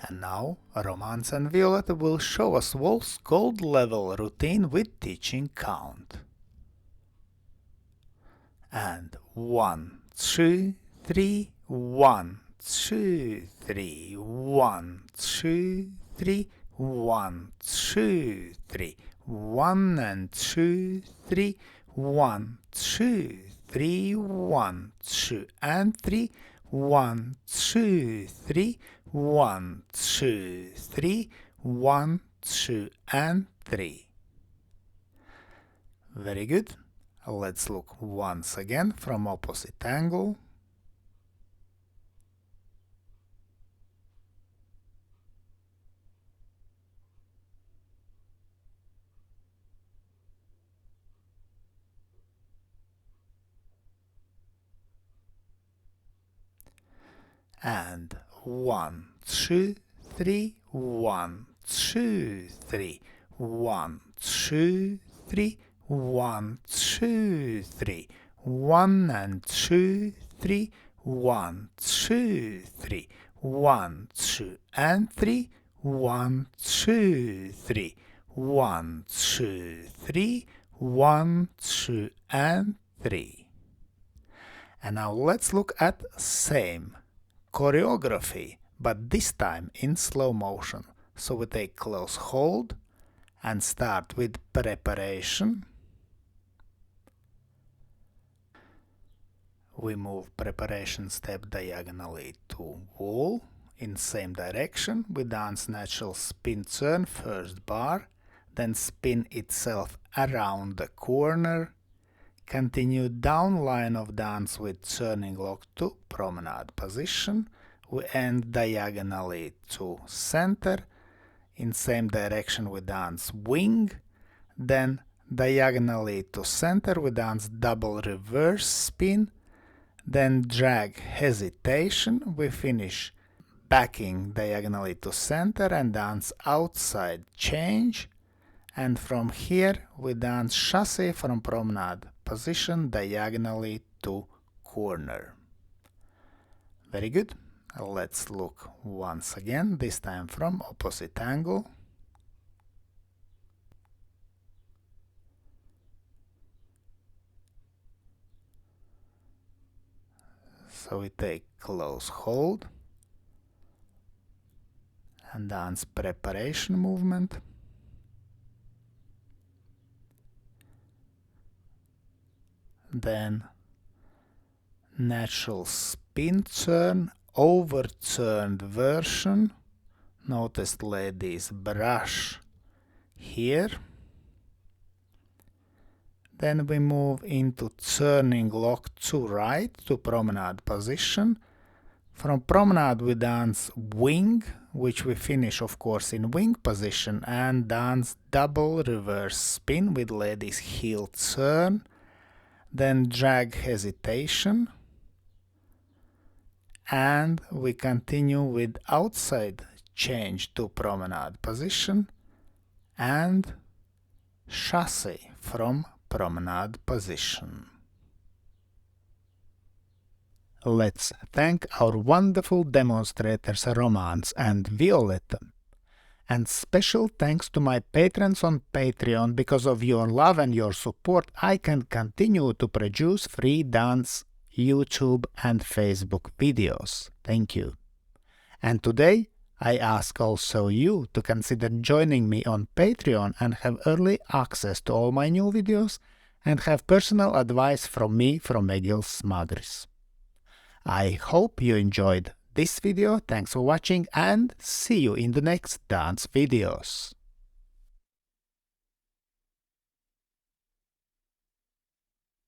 And now, Romance and Violetta will show us Waltz gold level routine with teaching count. And 1, 2, 3, 1, 2, 3, 1, 2, 3, 1, 2, 3, 1 and 2, 3, 1, 2, 3, 1, 2 and 3, 1, 2, 3, 1, 2, 3, 1, 2 and 3. Very good. Let's look once again from opposite angle. And 1, 2, 3, 1, 2, 3, 1, 2, 3, 1, 2, 3, 1 and 2, 3, 1, 2, 3, 1, 2 and 3, 1, 2, 3, 1, 2, 3, 1, 2 and 3. And now let's look at same choreography, but this time in slow motion. So we take close hold and start with preparation. We move preparation step diagonally to wall. In same direction, we dance natural spin turn first bar, then spin itself around the corner. Continue down line of dance with turning lock to promenade position. We end diagonally to center. In same direction we dance wing. Then diagonally to center we dance double reverse spin. Then drag hesitation. We finish backing diagonally to center and dance outside change. And from here we dance chasse from promenade position diagonally to corner. Very good. Let's look once again, this time from opposite angle. So we take close hold and dance preparation movement. Then natural spin turn, overturned version. Notice ladies brush here. Then we move into turning lock to right to promenade position. From promenade we dance wing, which we finish of course in wing position, and dance double reverse spin with ladies heel turn. Then drag hesitation, and we continue with outside change to promenade position and chasse from promenade position. Let's thank our wonderful demonstrators Romance and Violetta. And special thanks to my patrons on Patreon. Because of your love and your support, I can continue to produce free dance, YouTube and Facebook videos. Thank you. And today, I ask also you to consider joining me on Patreon and have early access to all my new videos and have personal advice from me from Egils Smagris. I hope you enjoyed this video. Thanks for watching and see you in the next dance videos.